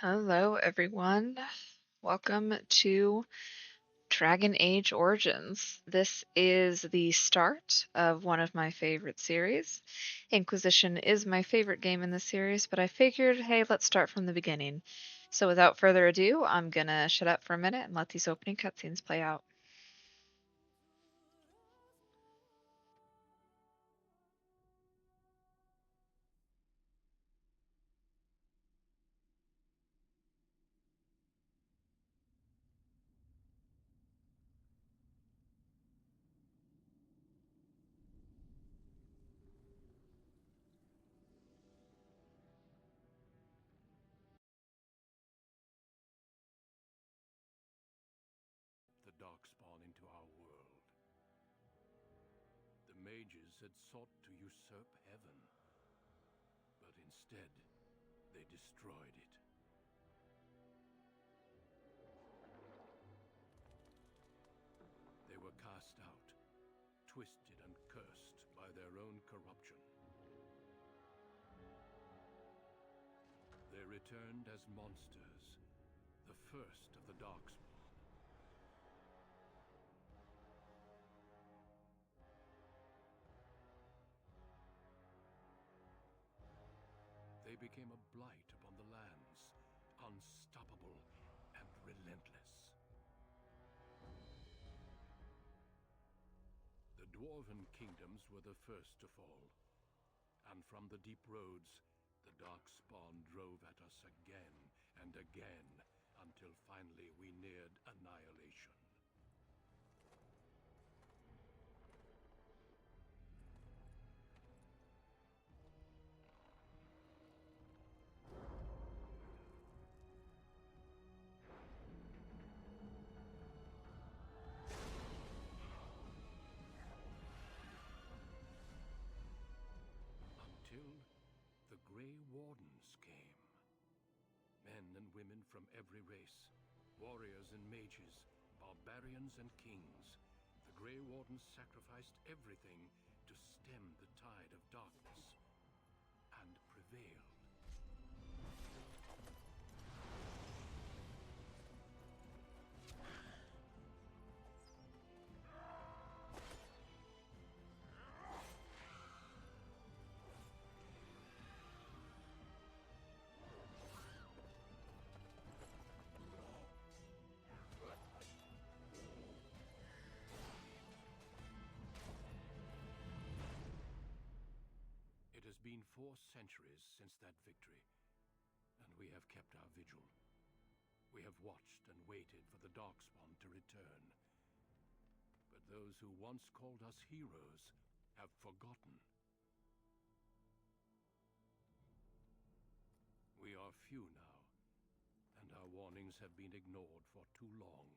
Hello, everyone. Welcome to Dragon Age Origins. This is the start of one of my favorite series. Inquisition is my favorite game in the series, but I figured, hey, let's start from the beginning. So without further ado, I'm gonna shut up for a minute and let these opening cutscenes play out. The darkspawn into our world. The mages had sought to usurp heaven, but instead they destroyed it. They were cast out, twisted and cursed by their own corruption. They returned as monsters, the first of the darkspawn. They became a blight upon the lands, unstoppable and relentless. The Dwarven kingdoms were the first to fall, and from the deep roads, the darkspawn drove at us again and again, until finally we neared annihilation. Until the Grey Wardens came. Men and women from every race, warriors and mages, barbarians and kings. The Grey Wardens sacrificed everything to stem the tide of darkness, and prevailed. It has been 4 centuries since that victory, and we have kept our vigil. We have watched and waited for the Darkspawn to return. But those who once called us heroes have forgotten. We are few now, and our warnings have been ignored for too long.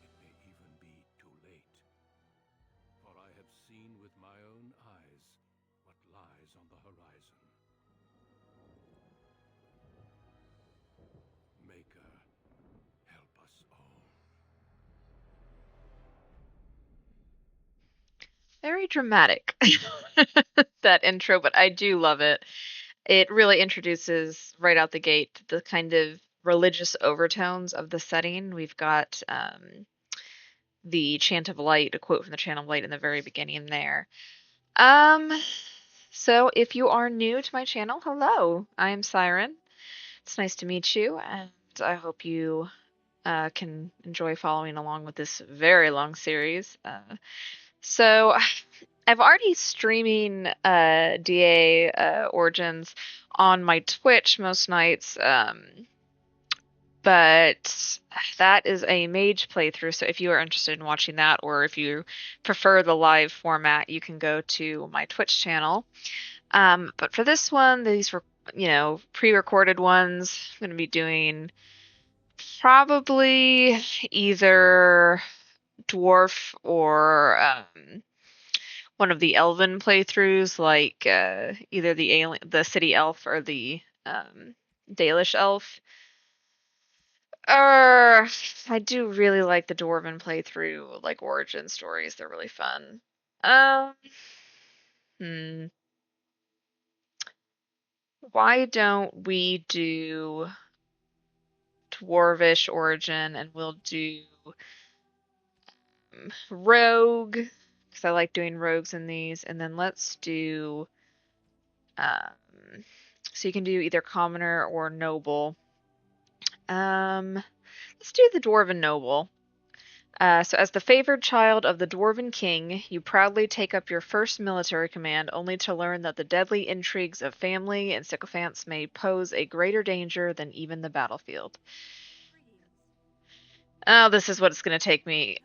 It may even be too late, for I have seen with my own eyes what lies on the horizon. Maker, help us all. Very dramatic, that intro, but I do love it. It really introduces right out the gate the kind of religious overtones of the setting. We've got the Chant of Light, a quote from the Chant of Light in the very beginning there. Um, so if you are new to my channel, hello, I'm Siren. It's nice to meet you, and I hope you can enjoy following along with this very long series. So I've already streaming DA Origins on my Twitch most nights, but that is a mage playthrough. So if you are interested in watching that, or if you prefer the live format, you can go to my Twitch channel. But for this one, these were, pre-recorded ones. I'm going to be doing probably either dwarf or one of the elven playthroughs, like either the city elf or the Dalish elf. Uh, I do really like the Dwarven playthrough, like origin stories. They're really fun. Um, hmm. Why don't we do Dwarvish origin and we'll do rogue, because I like doing rogues in these, and then let's do um, so you can do either commoner or noble. Let's do the Dwarven Noble. So, as the favored child of the Dwarven King, you proudly take up your first military command, only to learn that the deadly intrigues of family and sycophants may pose a greater danger than even the battlefield. Oh, this is what it's going to take me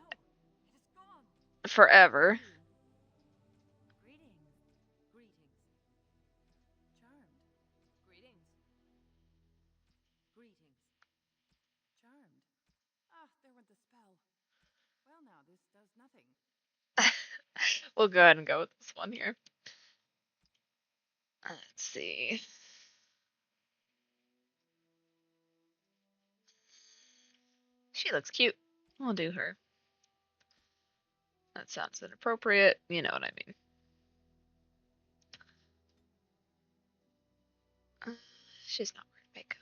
forever. We'll go ahead and go with this one here. Let's see. She looks cute. We'll do her. That sounds inappropriate. You know what I mean. Uh, she's not wearing makeup.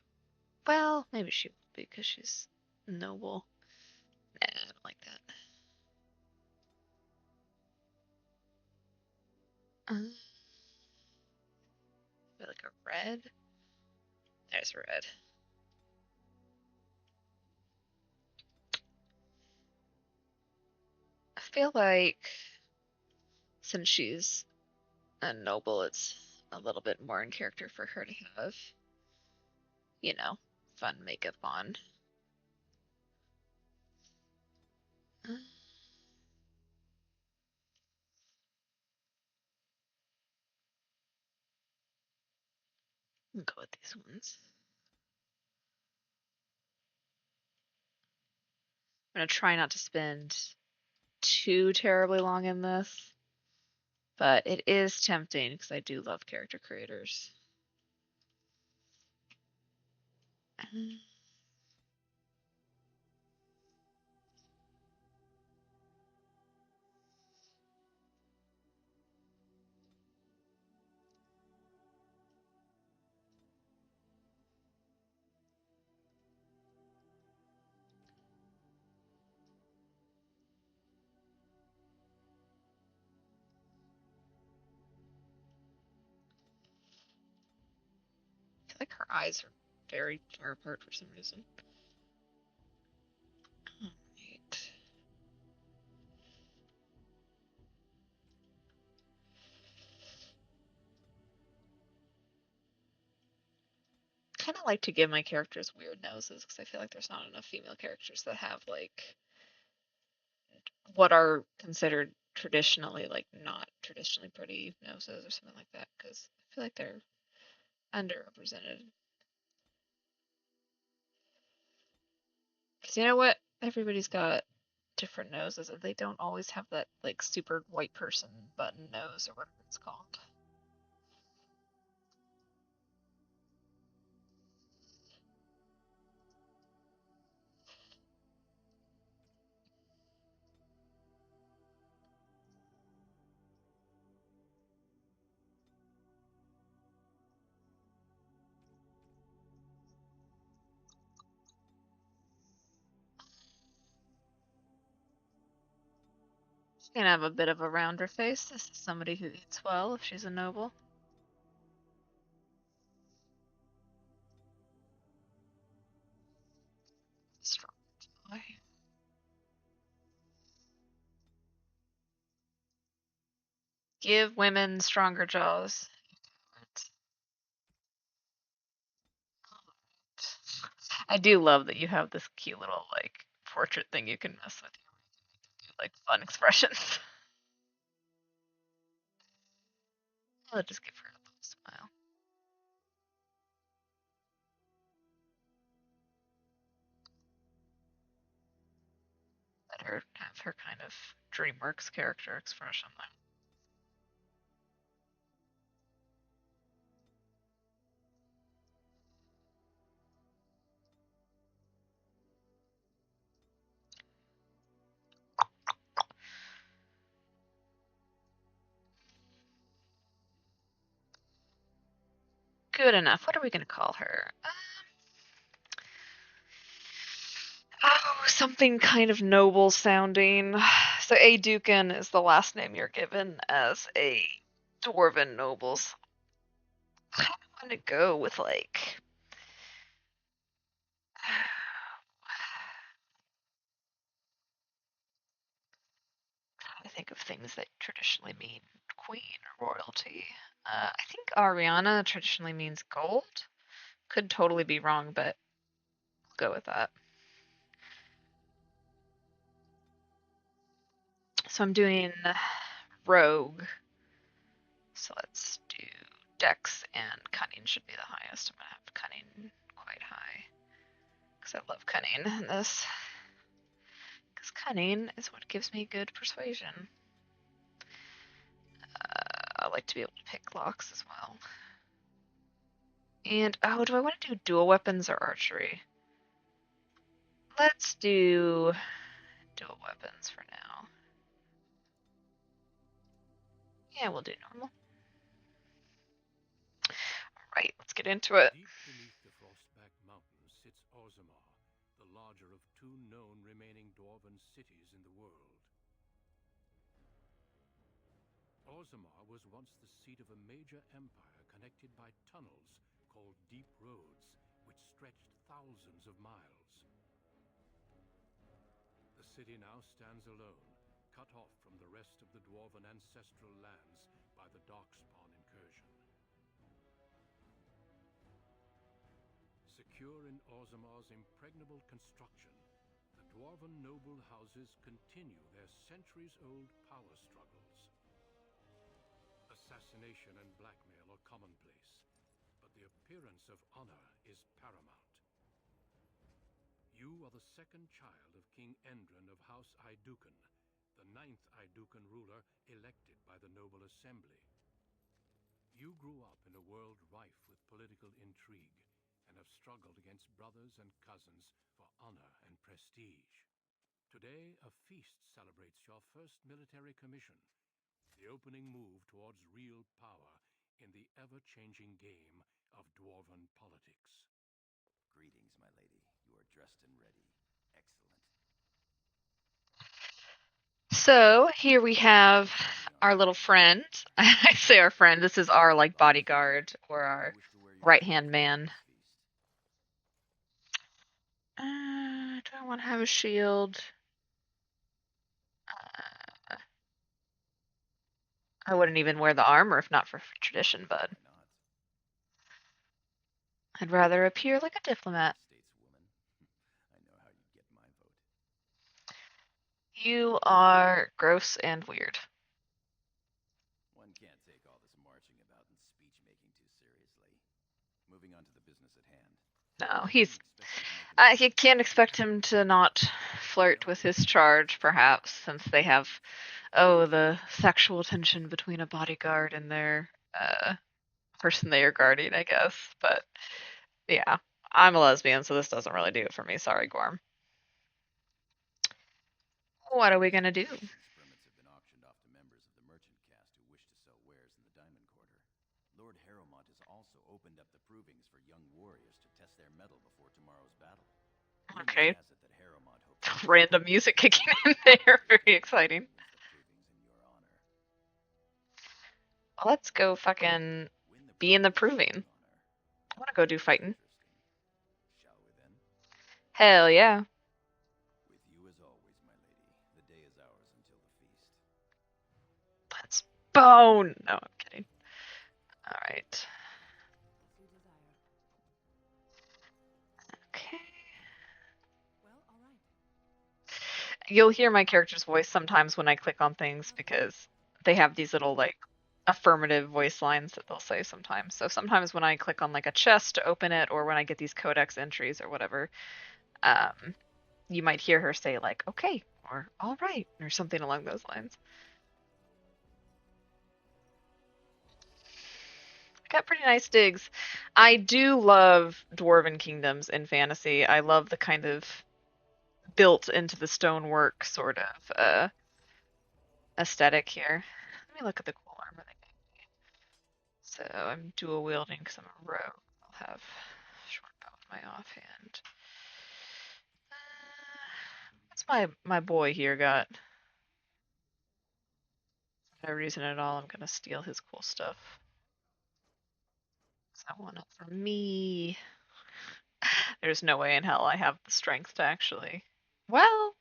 Well, maybe she will be because she's noble. Nah, I don't like that. Like a red. There's red. I feel like since she's a noble, it's a little bit more in character for her to have, you know, fun makeup on. I'll go with these ones. I'm gonna try not to spend too terribly long in this, but it is tempting because I do love character creators. I feel like her eyes are very far apart for some reason. Right. Kind of like to give my characters weird noses because I feel like there's not enough female characters that have like what are considered traditionally like not traditionally pretty noses or something like that because I feel like they're underrepresented. Because you know what? Everybody's got different noses and they don't always have that like super white person button nose or whatever it's called. She can have a bit of a rounder face. This is somebody who eats well if she's a noble. Strong boy. Give women stronger jaws. I do love that you have this cute little like portrait thing you can mess with. You like fun expressions. I'll just give her a little smile. Let her have her kind of DreamWorks character expression there. good enough. What are we going to call her? Oh, something kind of noble sounding. So Aeducan is the last name you're given as a Dwarven Nobles. I want to go with like. I think of things that traditionally mean queen or royalty. I think Ariana traditionally means gold. Could totally be wrong, but I'll go with that. So I'm doing rogue. So let's do dex and cunning should be the highest. I'm gonna have cunning quite high because I love cunning in this. Because cunning is what gives me good persuasion. I like to be able to pick locks as well. And oh, do I want to do dual weapons or archery? Let's do dual weapons for now. Yeah, we'll do normal. Alright, let's get into it. Deep beneath the Frostback Mountains sits Orzammar, the larger of two known remaining Dwarven cities in the world. Orzammar was once the seat of a major empire connected by tunnels called Deep Roads, which stretched thousands of miles. The city now stands alone, cut off from the rest of the Dwarven ancestral lands by the Darkspawn incursion. Secure in Orzammar's impregnable construction, the Dwarven Noble houses continue their centuries-old power struggles. Assassination and blackmail are commonplace, but the appearance of honor is paramount. You are the second child of King Endren of House Aeducan, the 9th Aeducan ruler elected by the Noble Assembly. You grew up in a world rife with political intrigue, and have struggled against brothers and cousins for honor and prestige. Today, a feast celebrates your first military commission, the opening move towards real power in the ever-changing game of Dwarven politics. Greetings, my lady. You are dressed and ready. Excellent. So here we have our little friend. I say our friend. This is our like bodyguard or our right-hand man. Do I want to have a shield? I wouldn't even wear the armor if not for tradition, bud. I'd rather appear like a diplomat. I know how you get my vote. You are gross and weird. One can't take all this marching about and speech making too seriously. Moving on to the business at hand. No, you can't expect him to not flirt with his charge, perhaps, since they have, the sexual tension between a bodyguard and their person they are guarding, I guess. But yeah, I'm a lesbian, so this doesn't really do it for me. Sorry, Gorm. What are we gonna do? Permits have been auctioned off to members of the merchant caste who wish to sell wares in the Diamond Quarter. Lord Harrowmont has also opened up the provings for young warriors to test their mettle before tomorrow's battle. Okay. Random music kicking in there. Very exciting. Well, let's go fucking be in the proving. I want to go do fighting. Hell yeah. With you as always, my lady. The day is ours until the feast. Let's bone. No, I'm kidding. All right. Okay. You'll hear my character's voice sometimes when I click on things because they have these little like affirmative voice lines that they'll say sometimes. So sometimes when I click on like a chest to open it or when I get these codex entries or whatever, you might hear her say like, okay, or all right, or something along those lines. I got pretty nice digs. I do love Dwarven kingdoms in fantasy. I love the kind of built into the stonework sort of aesthetic here. Let me look at the cool armor they gave me. So I'm dual wielding because I'm a rogue. I'll have short bow in my offhand. What's my boy here got? For no reason at all, I'm gonna steal his cool stuff. That one up for me. There's no way in hell I have the strength to actually. Well,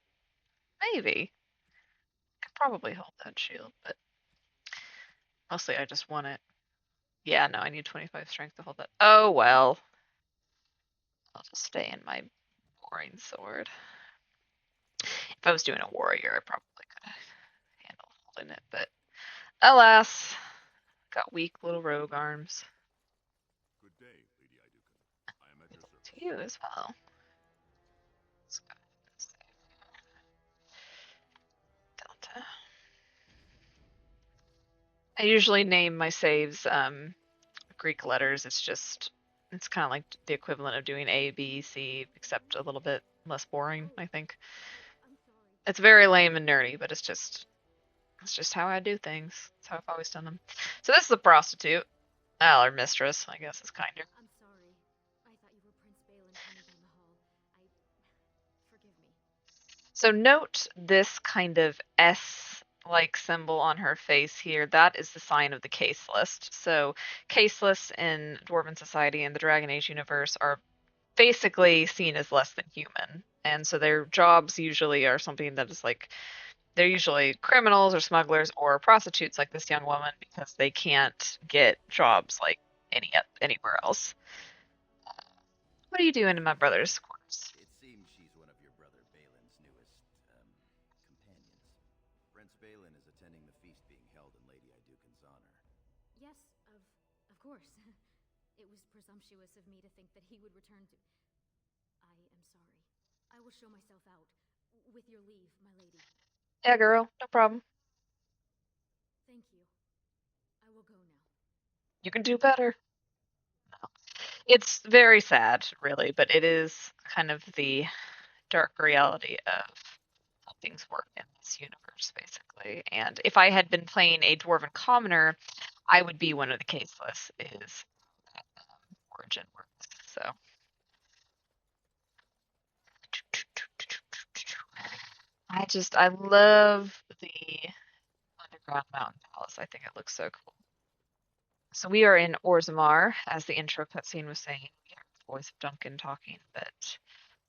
maybe. Could probably hold that shield, but mostly I just want it. Yeah, no, I need 25 strength to hold that. Oh well. I'll just stay in my boring sword. If I was doing a warrior, I probably could have handled holding it, but alas, got weak little rogue arms. Good day, Lady Iduken. I am at your service. To you as well. Let's go ahead and save Delta. I usually name my saves Greek letters. It's kind of like the equivalent of doing A, B, C, except a little bit less boring, I think. It's very lame and nerdy, but it's just how I do things. It's how I've always done them. So this is a prostitute. Well, or mistress, I guess is kinder. I'm sorry. I thought you were Prince Balin coming down the hall. Forgive me. So note this kind of S-like symbol on her face here. That is the sign of the case list. So case lists in Dwarven society and the Dragon Age universe are basically seen as less than human. And so their jobs usually are something that is like they're usually criminals or smugglers or prostitutes like this young woman because they can't get jobs like anywhere else. What are you doing in my brother's quarters? It seems she's one of your brother Balin's newest, companions. Prince Balin is attending the feast being held in Lady Iduken's honor. Yes, of course. It was presumptuous of me to think that he would return to... I am sorry. I will show myself out. With your leave, my lady. Yeah, girl, no problem. Thank you. I will go now. You can do better. No. It's very sad, really, but it is kind of the dark reality of how things work in this universe, basically. And if I had been playing a Dwarven commoner, I would be one of the case lists, is origin works. So. I love the underground mountain palace. I think it looks so cool. So we are in Orzammar, as the intro cutscene was saying. We hear the voice of Duncan talking, but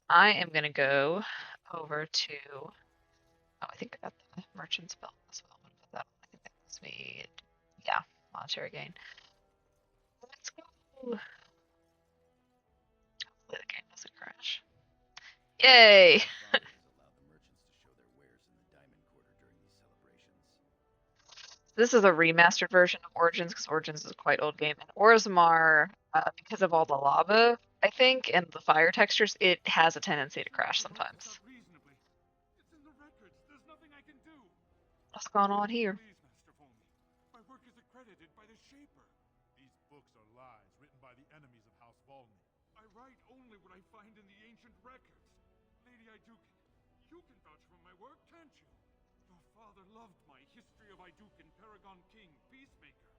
I am gonna go over to. Oh, I think I got the merchant spell as well. I'm gonna put that on. I think that gives me, yeah, monetary gain. Let's go. Hopefully the game doesn't crash. Yay! Valny has allowed the merchants to show their wares in the Diamond Quarter during these celebrations. This is a remastered version of Origins because Origins is a quite old game. And Orzammar, because of all the lava, I think, and the fire textures, it has a tendency to crash sometimes. Reasonably. It's in the records. There's nothing I can do. What's going on here? Please, Master Volney. My work is accredited by the Shaper. These books are lies written by the enemies of House Volney. I write only what I find in the ancient records. Lady Iduken, you can vouch for my work, can't you? Your father loved my History of Iduken, Paragon King, Peacemaker.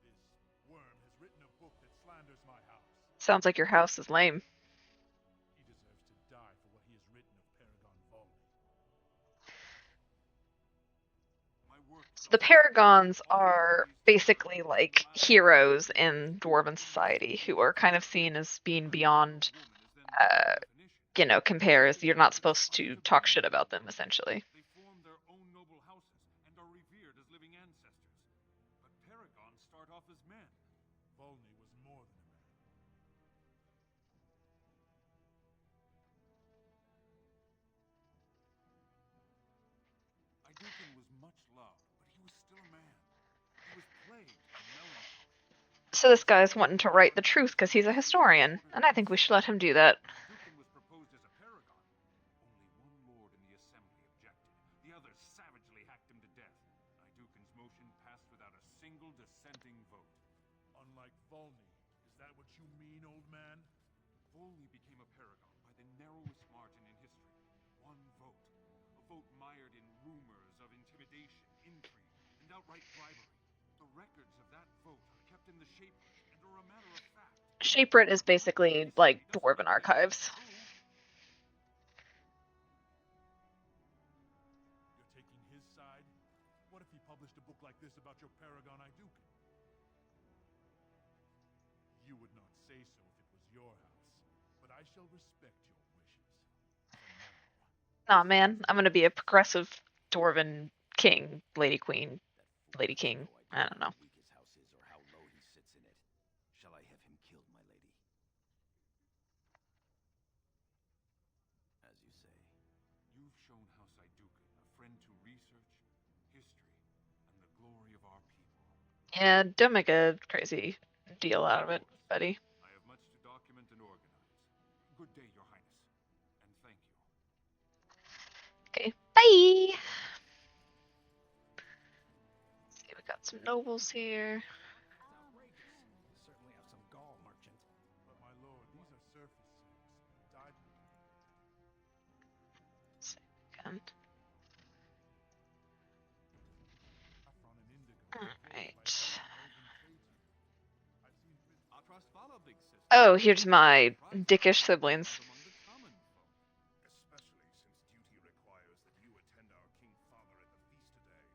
This worm has written a book that slanders my house. Sounds like your house is lame. He deserves to die for what he has written of Paragon Volney. So the Paragons are basically like heroes in Dwarven society who are kind of seen as being beyond, compares. You're not supposed to talk shit about them, essentially. They form their own noble houses and are revered as living ancestors. But Paragons start off as men. Volney was more than a man. Iduken was much loved, but he was still a man. He was plagued by melancholy. So this guy's wanting to write the truth because he's a historian, and I think we should let him do that. Iduken was proposed as a paragon. Only one lord in the assembly objected. The others savagely hacked him to death. Iduken's motion passed without a single dissenting vote. Unlike Volney, is that what you mean, old man? Volney became a paragon by the narrowest margin in history. One vote. A vote mired in rumors of intimidation, intrigue, and outright bribery. The records of that vote are kept in the Shaper and are a matter of fact. Shaper is basically like Dwarven archives. You're taking his side? What if he published a book like this about your paragon Iduken? You would not say so if it was your house, but I shall respect your wishes. For now. Aw, man, I'm gonna be a progressive Dwarven king, lady queen, lady king. I don't know. How weak his house is or how low he sits in it. Shall I have him killed, my lady? As you say. You've shown House Iduken a friend to research, history, and the glory of our people. Yeah, don't make a crazy deal out of it, buddy. I have much to document and organize. Good day, Your Highness, and thank you. Okay, bye! Let's see, we got some nobles here. Outrageous. You certainly have some gall, merchant. But my lord, these are surface sales. Dyed. Second. Saffron and indigo. Alright. Oh, Oh, here's my dickish siblings. especially since duty requires that you attend our king father at the feast today.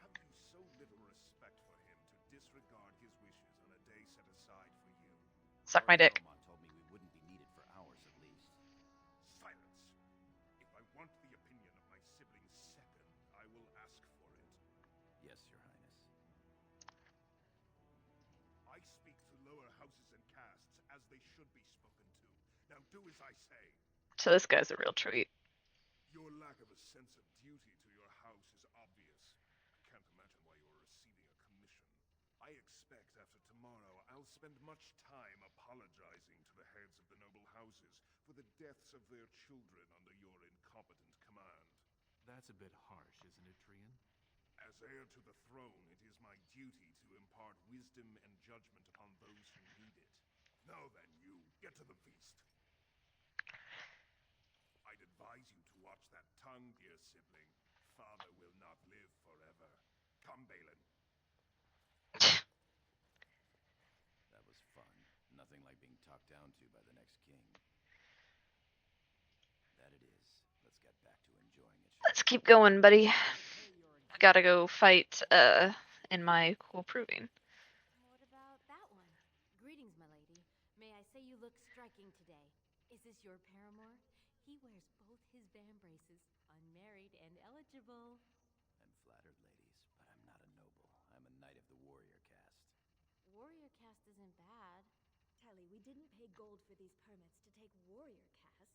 Have you so little respect for him to disregard his wishes on a day set aside for you? Suck my dick. Harrowmont told me we wouldn't be needed for hours at least. Silence. If I want the opinion of my siblings second, I will ask for it. Yes, Your Highness. I speak to lower houses and castes as they should be spoken to. Now do as I say. So this guy's a real treat. Your lack of a sense of duty to your house is obvious. I can't imagine why you are receiving a commission. I expect after tomorrow I'll spend much time apologizing to the heads of the noble houses for the deaths of their children under your incompetent command. That's a bit harsh, isn't it, Trian? As heir to the throne, it is my duty to impart wisdom and judgment upon those who need it. Now then, you, get to the feast. I'd advise you to watch that tongue, dear sibling. Father will not live forever. Come, Balin. That was fun. Nothing like being talked down to by the next king. That it is. Let's get back to enjoying it. Let's keep going, buddy. I gotta go fight, in my cool proving. What about that one? Greetings, my lady. May I say you look striking today. Is this your paramour? He wears both his vambraces, unmarried and eligible. I'm flattered, ladies, but I'm not a noble. I'm a knight of the warrior caste. Warrior caste isn't bad. Telly, we didn't pay gold for these permits to take warrior caste.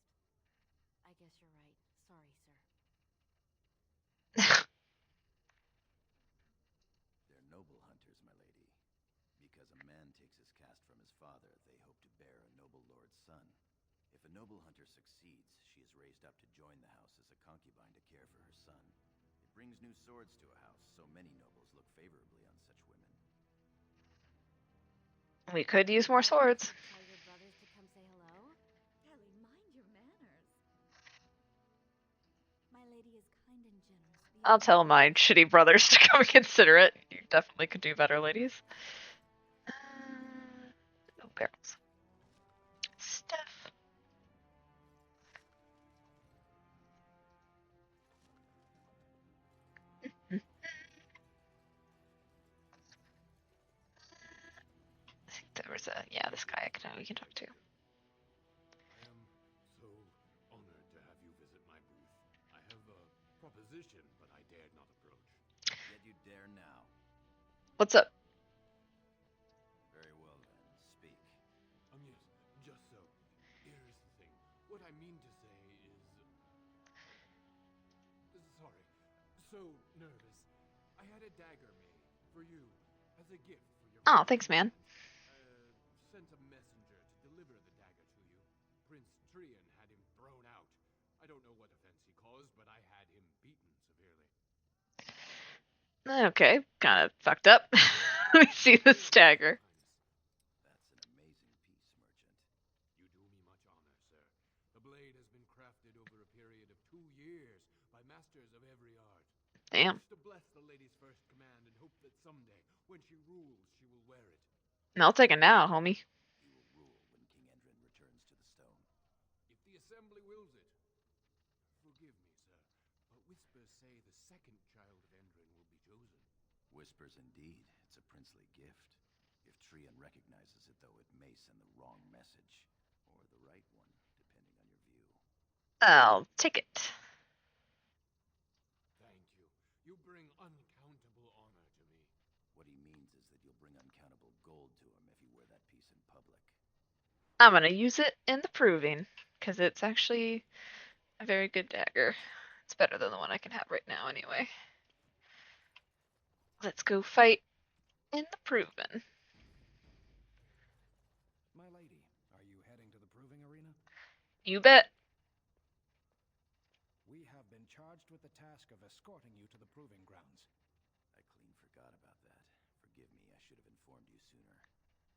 I guess you're right. Sorry, sir. They're noble hunters, my lady. Because a man takes his caste from his father, they hope to bear a noble lord's son. If a noble hunter succeeds, she is raised up to join the house as a concubine to care for her son. It brings new swords to a house, so many nobles look favorably on such women. We could use more swords. Tell your brothers to come say hello? Telly, mind your manners. My lady is kind and generous. I'll tell my shitty brothers to come and consider it. You definitely could do better, ladies. No barrels. Stuff. I think there was yeah, this guy we can talk to. I am so honored to have you visit my booth. I have a proposition, but I dared not approach. Yet you dare now. What's up? Very well then, speak. Yes, just so. Here's the thing. What I mean to say is... Sorry. So nervous. I had a dagger made for you as a gift for your... Oh, thanks, man. Sent a messenger to deliver the dagger to you. Prince Trian had him thrown out. I don't know what offense he caused, but I had him beaten severely. Okay, kind of fucked up. Let me see this dagger. That's an amazing piece, merchant. You do me much honor, sir. The blade has been crafted over a period of 2 years by masters of every art. Damn. Just to bless the lady's first command and hope that someday, when she rules, she will wear it. I'll take it now, homie. You will rule when King Endrin returns to the stone. If the assembly wills it. Forgive me, sir, but whispers say the second child of Endrin will be chosen. Whispers indeed. It's a princely gift. If Trian recognizes it, though, it may send the wrong message. Or the right one, depending on your view. I'll take it. Thank you. You bring uncountable honor to me. What he means is that you'll bring uncountable gold to him if you wear that piece in public. I'm gonna use it in the proving, because it's actually a very good dagger. It's better than the one I can have right now anyway. Let's go fight in the proving. My lady, are you heading to the proving arena? You bet. We have been charged with the task of escorting you to the proving grounds. I clean forgot about that. Forgive me, I should have informed you sooner.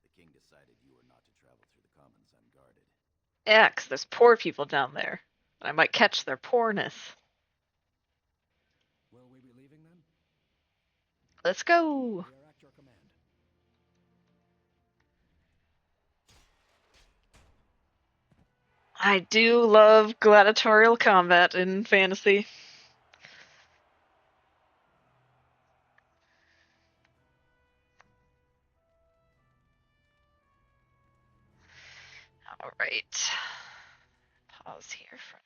The king decided you were not to travel through the commons unguarded. Yeah, 'cause there's poor people down there. I might catch their poorness. Will we be leaving then? Let's go. We are at your command. I do love gladiatorial combat in fantasy. All right. Pause here for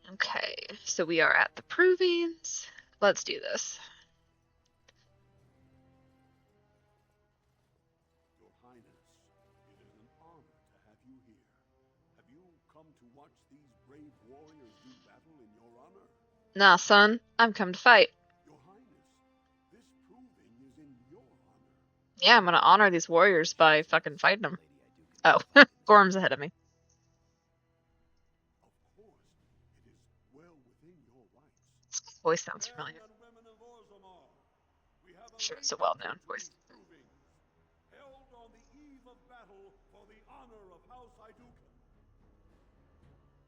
now. Okay, so we are at the provings. Let's do this. Your Highness, it is an honor to have you here. Have you come to watch these brave warriors do battle in your honor? Nah, son, I'm come to fight. Your Highness, this proving is in your honor. Yeah, I'm gonna honor these warriors by fucking fighting them. Oh, Gorm's ahead of me. Of course, it is well within your rights. This voice sounds familiar. Men and women of Orzammar, we have Sure, it's a well-known voice. provings, held on the eve of battle for the honor of House Iduken.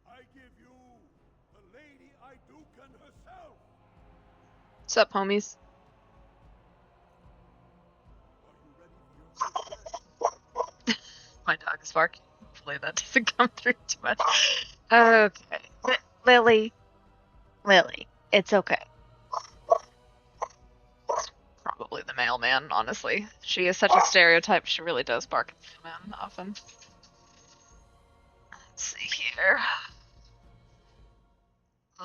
I give you the Lady Iduken herself. What's up, homies? Are you ready for your first match? My dog is barking. Hopefully that doesn't come through too much. Okay. Lily. It's okay. Probably the mailman, honestly. She is such a stereotype, she really does bark at the mailman often. Let's see here.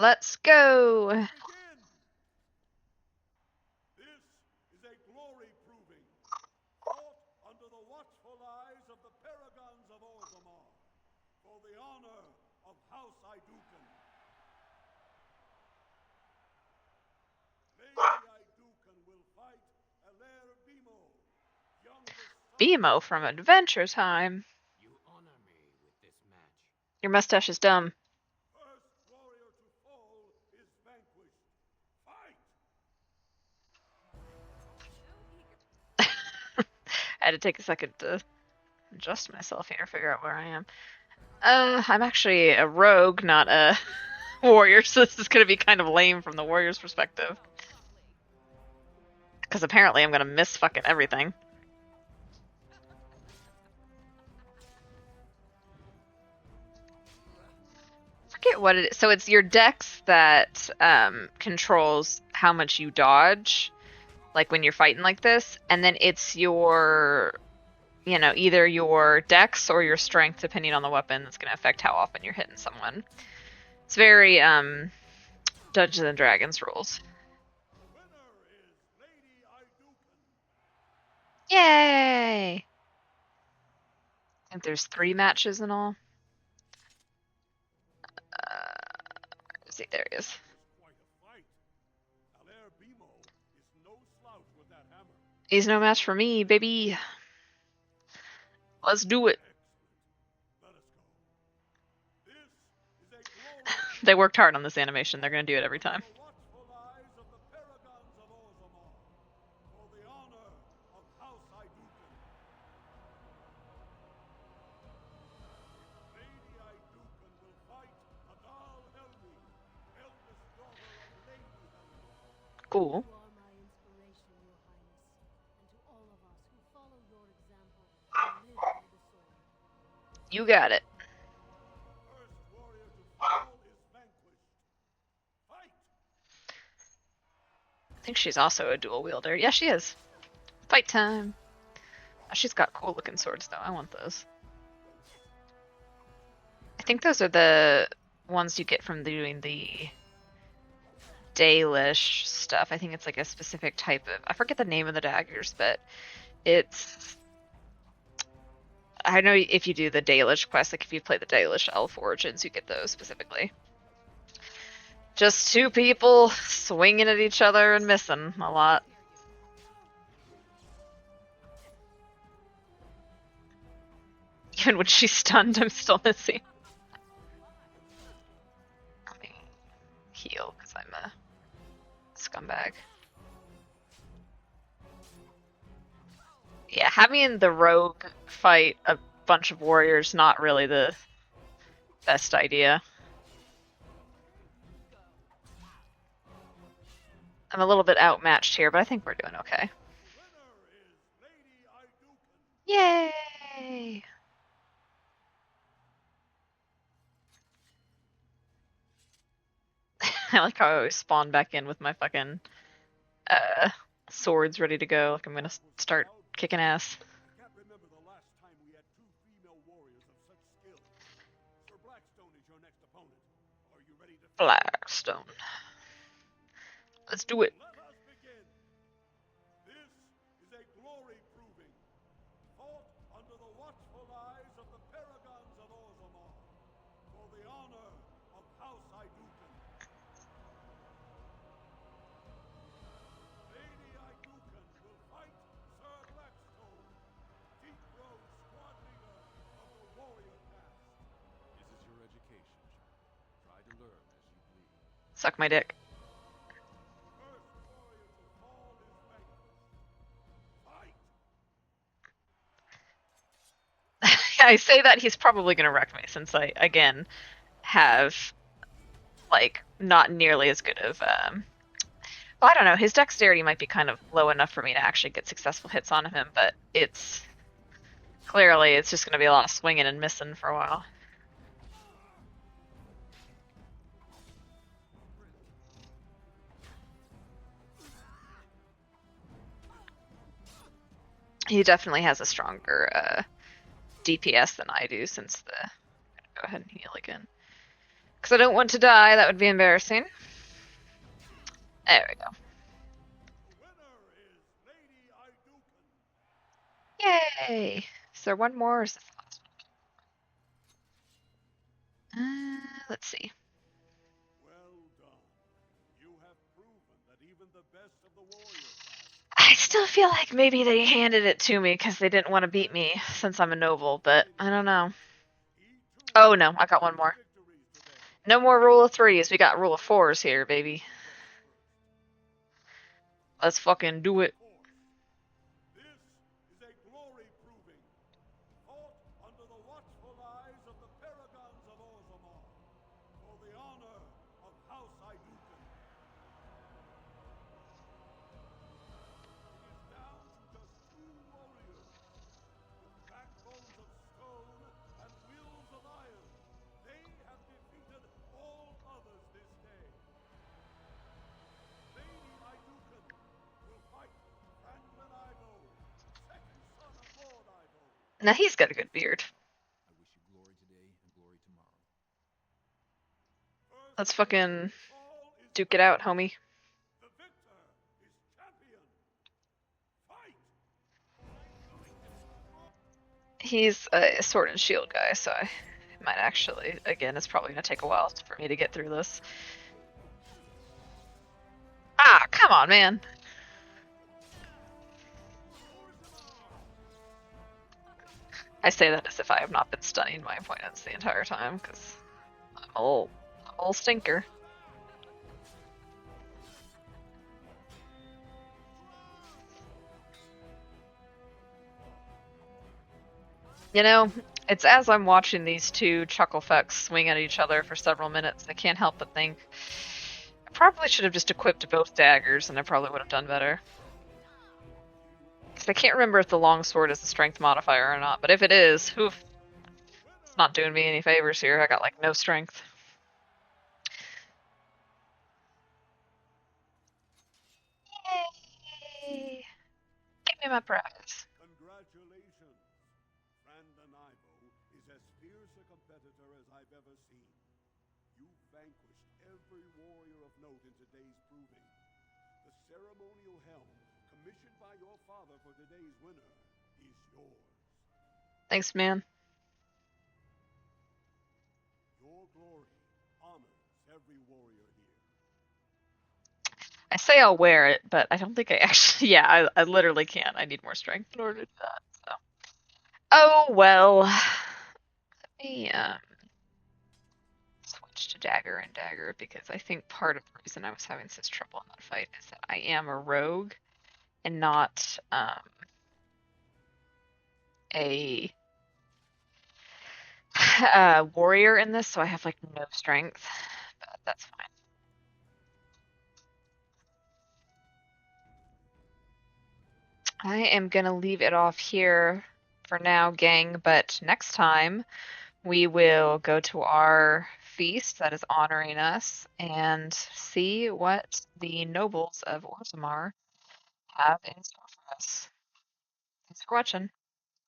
Let's go! Begin! This is a glory proving, fought under the watchful eyes of the paragons of Orzammar, for the honor of House Iduken. Lady Iduken will fight Alair Bimo, youngest son Bimo from Adventure Time. You honor me with this match. Your mustache is dumb. First warrior to fall is vanquished. Fight! I had to take a second to adjust myself here, figure out where I am. I'm actually a rogue, not a warrior, so this is gonna be kind of lame from the warrior's perspective. Because apparently I'm gonna miss fucking everything. Forget what it is. So it's your dex that controls how much you dodge, like when you're fighting like this, and then it's your, either your dex or your strength, depending on the weapon, that's gonna affect how often you're hitting someone. It's very Dungeons and Dragons rules. The winner is Lady Iduken. Yay! I think there's 3 matches in all. Let's see, there he is. Quite a fight. Alair Bimo is no slouch with that hammer. He's no match for me, baby. Let's do it. Let us go. This is a glory They worked hard on this animation. They're gonna do it every time. the watchful eyes of the paragons of Orzammar, for the honor of House Iduken. Lady Iduken will fight cool. You are my inspiration, Your Highness, and to all of us who follow your example and live by the sword. You got it. First warrior to fall is vanquished. Fight! I think she's also a dual wielder. Yeah, she is. Fight time. Oh, she's got cool looking swords though. I want those. I think those are the ones you get from doing the Dalish stuff. I think it's like a specific type of, I forget the name of the daggers, but it's, I know if you do the Dalish quest, like if you play the Dalish Elf Origins, you get those specifically. Just two people swinging at each other and missing a lot. Even when she's stunned, I'm still missing. Let me heal, because I'm a scumbag. Yeah, having the rogue fight a bunch of warriors not really the best idea. I'm a little bit outmatched here, but I think we're doing okay. Yay! I like how I always spawn back in with my fucking swords ready to go. Like I'm gonna start kicking ass. I can't remember the last time we had two female warriors of such skill. Sir Blackstone is your next opponent. Are you ready to fight? Blackstone. Let's do it. Let us begin. This is a glory proving. Fought under the watchful eyes of the paragons of Orzammar. For the honor of House Iduken. Lady Iduken will fight Sir Blackstone, Deep Road squad leader of the warrior caste. This is your education, child. Try to learn as you bleed. Suck my dick. First warrior to fall is vanquished. Fight! I say that he's probably gonna wreck me since I again have like not nearly as good of well, I don't know, his dexterity might be kind of low enough for me to actually get successful hits on him, but it's clearly it's just gonna be a lot of swinging and missing for a while. He definitely has a stronger DPS than I do since the... I'm gonna go ahead and heal again. Because I don't want to die, that would be embarrassing. There we go. Winner is Lady Iduken. Yay! Is there one more or is this the last one? Let's see. Well done. You have proven that even the best of the warrior caste I still feel like maybe they handed it to me because they didn't want to beat me since I'm a noble, but I don't know. Oh no, I got one more. No more rule of threes, we got rule of fours here, baby. Let's fucking do it. This is a glory proving. Fought under the watchful eyes of the paragons of Orzammar. For the honor of House Iduken. It is down to just two warriors. With backbones of stone and wills of iron. They have defeated all others this day. Lady Iduken will fight Franklin Ivo, second son of Lord Ivo. Now he's got a good beard. I wish you glory today and glory tomorrow. Let's fucking duke it out, homie. The victor is champion. Fight! He's a sword and shield guy, so I might actually, again, it's probably gonna take a while for me to get through this. Ah, come on, man. I say that as if I have not been stunning my opponents the entire time, because I'm a little stinker. You know, it's as I'm watching these two chucklefucks swing at each other for several minutes, I can't help but think, I probably should have just equipped both daggers, and I probably would have done better. 'Cause I can't remember if the longsword is a strength modifier or not, but if it is, oof, it's not doing me any favors here. I got like no strength. Yay! Give me my prize. Congratulations! Brandonivo is as fierce a competitor as I've ever seen. You vanquished every warrior of note in today's proving. The ceremonial helm, commissioned by your father for today's winner, is yours. Thanks, man. Your glory honors every warrior here. I say I'll wear it, but I don't think I actually. Yeah, I literally can't. I need more strength in order to do that. So. Oh well. Let me switch to dagger and dagger because I think part of the reason I was having such trouble in that fight is that I am a rogue and not a warrior in this, so I have like no strength, but that's fine. I am gonna leave it off here for now, gang, but next time we will go to our feast that is honoring us and see what the nobles of Orzammar have in store for us. Thanks for watching.